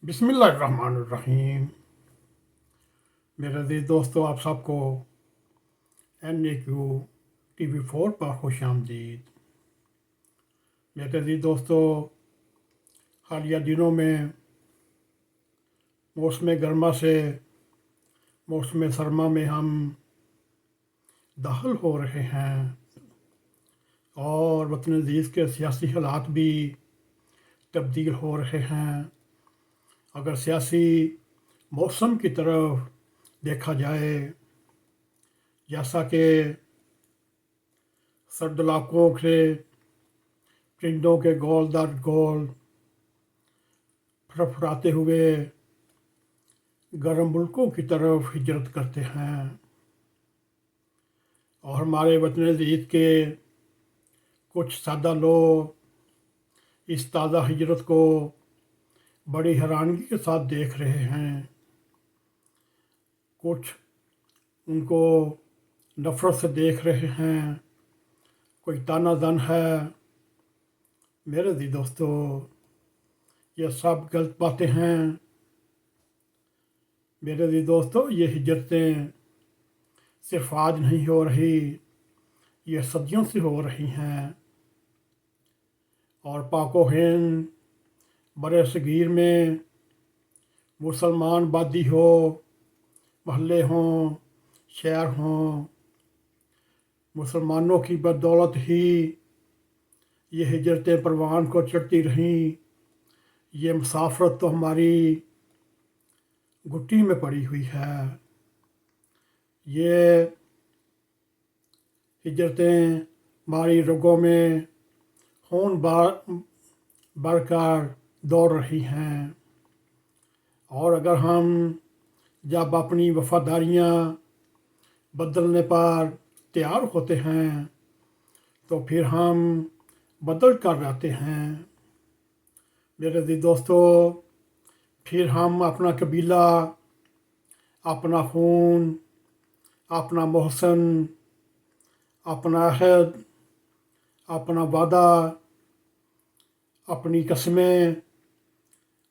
बिस्मिल्लाहिर्रहमानिर्रहीम। मेरे अज़ीज़ दोस्तों, आप सबको NAQ TV4 पर खुश आमदीद। मेरे अज़ीज़ दोस्तों, हालिया दिनों में मौसम गर्मा से मौसम सरमा में हम दाखिल हो रहे हैं और वतन अज़ीज़ के सियासी हालात भी तब्दील हो रहे हैं। अगर सियासी मौसम की तरफ देखा जाए, जैसा कि सर्द इलाकों से परिंदों के गोल दर गोल फड़फड़ाते हुए गर्म मुल्कों की तरफ हिजरत करते हैं और हमारे वतन अज़ीज़ के कुछ सादा लोग इस ताज़ा हिजरत को बड़ी हैरानगी के साथ देख रहे हैं। कुछ उनको नफ़रत से देख रहे हैं, कोई ताना जान है। मेरे अज़ीज़ दोस्तों, ये सब गलत बातें हैं। मेरे अज़ीज़ दोस्तों, ये हिजरतें सिर्फ आज नहीं हो रही, ये सदियों से हो रही हैं और पाको हिंद बरे सगीर में मुसलमान बादी हो, महल्ले हों, शहर हों, मुसलमानों की बदौलत ही ये हिजरतें परवान को चढ़ती रहीं। ये मुसाफरत तो हमारी घुट्टी में पड़ी हुई है। ये हिजरतें हमारी रगों में खून बढ़कर दौड़ रही हैं और अगर हम जब अपनी वफादारियाँ बदलने पर तैयार होते हैं तो फिर हम बदल कर जाते हैं। मेरे अज़ीज़ दोस्तों, फिर हम अपना कबीला, अपना खून, अपना मोहसन, अपना अहद, अपना वादा, अपनी कसमें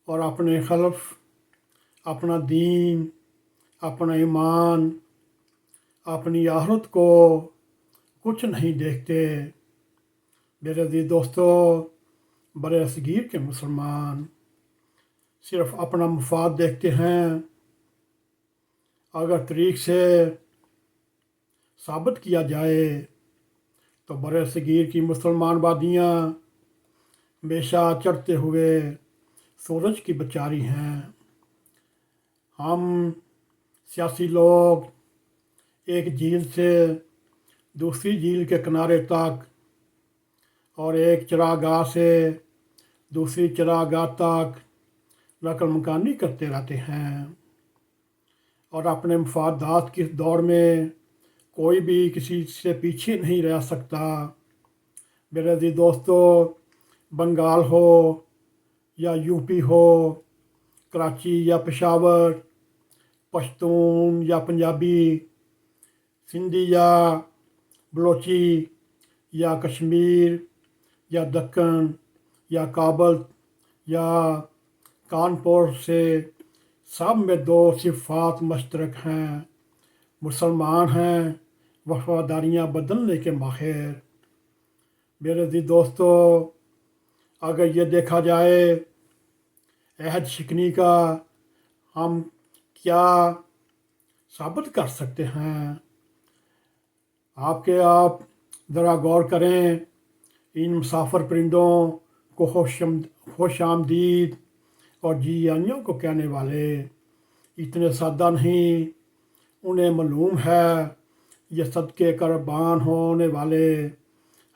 और अपने खल्फ, अपना दीन, अपना ईमान, अपनी आखिरत को कुछ नहीं देखते। मेरे अज़ीज़ दोस्तों, बरे सगीर के मुसलमान सिर्फ अपना मफाद देखते हैं। अगर तरीक़ से साबित किया जाए तो बरे सगीर की मुसलमान वादियाँ हमेशा चढ़ते हुए सूरज की बचारी हैं। हम सियासी लोग एक झील से दूसरी झील के किनारे तक और एक चरागाह से दूसरी चरागाह तक नकल मकानी करते रहते हैं और अपने मफादात की दौड़ में कोई भी किसी से पीछे नहीं रह सकता। मेरे अज़ीज़ दोस्तों, बंगाल हो या यूपी हो, कराची या पेशावर, पश्तून या पंजाबी, सिंधी या बलोची या कश्मीर या दक्कन या काबल या कानपुर से, सब में दो सिफ़ात मुश्तरक हैं। मुसलमान हैं, वफादारियाँ बदलने के माहिर। मेरे अज़ीज़ दोस्तों, अगर ये देखा जाए अहद शिकनी का हम क्या साबित कर सकते हैं, आप ज़रा गौर करें। इन मुसाफिर परिंदों को खुश आमदीद और जी आइयों को कहने वाले इतने सादा नहीं। उन्हें मालूम है ये सदके कुर्बान होने वाले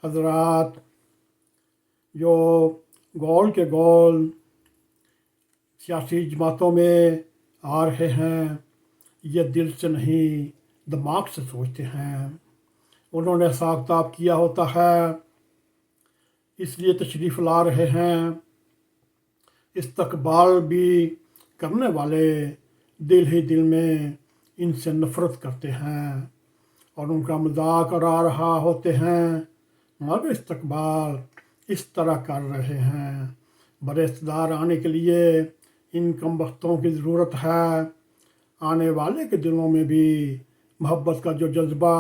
हजरात जो गोल के गोल सियासी जमातों में आ रहे हैं, ये दिल से नहीं दिमाग से सोचते हैं। उन्होंने साख्ताब किया होता है, इसलिए तशरीफ़ ला रहे हैं। इस्तकबाल भी करने वाले दिल ही दिल में इनसे नफ़रत करते हैं और उनका मजाक उड़ा रहा होते हैं, मगर इस्तकबाल इस तरह कर रहे हैं। बड़े इक़्तिदार आने के लिए इन कम वक्तों की ज़रूरत है। आने वाले के दिलों में भी मोहब्बत का जो जज्बा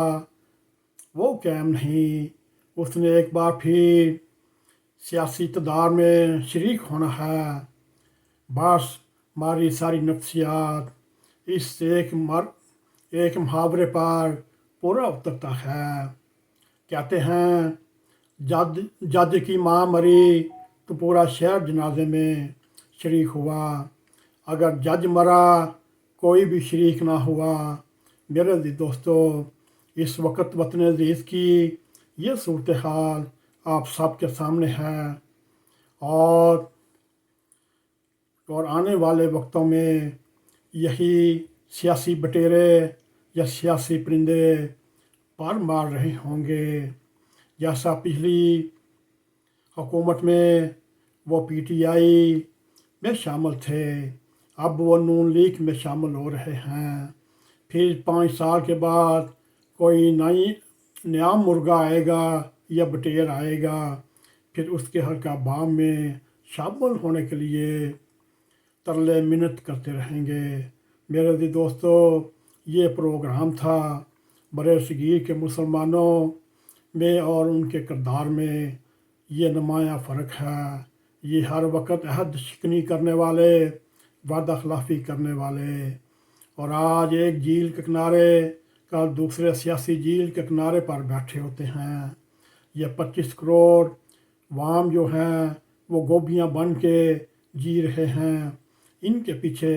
वो कायम नहीं। उसने एक बार फिर सियासी इक़्तिदार में शरीक होना है। बस हमारी सारी नफ्सियात इस एक मुहावरे पर पूरा उतरता है। कहते हैं जज जज की माँ मरी तो पूरा शहर जनाजे में शरीक हुआ। अगर जज मरा कोई भी शरीक ना हुआ। मेरे दोस्तों, इस वक्त वतन अज़ीज़ की ये सूरत हाल आप सबके सामने है। और आने वाले वक्तों में यही सियासी बटेरे या सियासी परिंदे पर मार रहे होंगे। जैसा पिछली हुकूमत में वो PTI में शामिल थे, अब वो नून लीग में शामिल हो रहे हैं। फिर 5 साल के बाद कोई नया मुर्गा आएगा या बटेर आएगा, फिर उसके हल्का बाम में शामिल होने के लिए तरले मिन्नत करते रहेंगे। मेरे दोस्तों, ये प्रोग्राम था बड़े सगीर के मुसलमानों में और उनके किरदार में ये नुमायाँ फ़र्क है। ये हर वक्त अहद शिकनी करने वाले, वादा खिलाफ़ी करने वाले, और आज एक झील के किनारे कल दूसरे सियासी झील के किनारे पर बैठे होते हैं। ये 25 करोड़ वाम जो हैं वो गोभियाँ बन के जी रहे हैं। इनके पीछे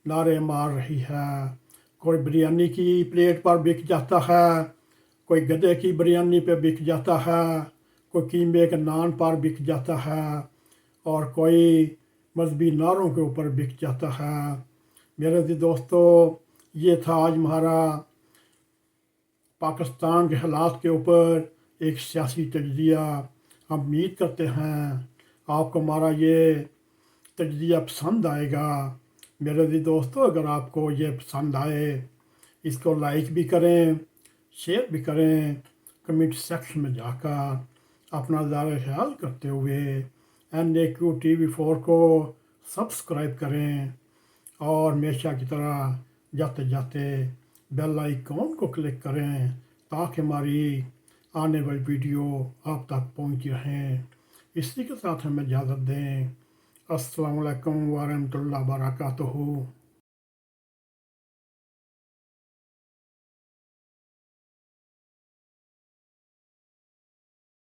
नारे मार रही है। कोई बिरयानी की प्लेट पर बिक जाता है, कोई गधे की बिरयानी पे बिक जाता है, कोई कीमे के नान पर बिक जाता है, और कोई मजहबी नारों के ऊपर बिक जाता है। मेरे दोस्तों, ये था आज हमारा पाकिस्तान के हालात के ऊपर एक सियासी तजज़िया। हम उम्मीद करते हैं आपको हमारा ये तजज़िया पसंद आएगा। मेरे दोस्तों, अगर आपको ये पसंद आए इसको लाइक भी करें, शेयर भी करें, कमेंट सेक्शन में जाकर अपना ज़ाहिर ख्याल करते हुए NAQ TV4 को सब्सक्राइब करें, और हमेशा की तरह जाते जाते बेल आइकॉन को क्लिक करें ताकि हमारी आने वाली वीडियो आप तक पहुंच रहें। इसी के साथ हमें इजाज़त दें। अस्सलामु अलैकुम व रहमतुल्लाहि व बरकातुहू।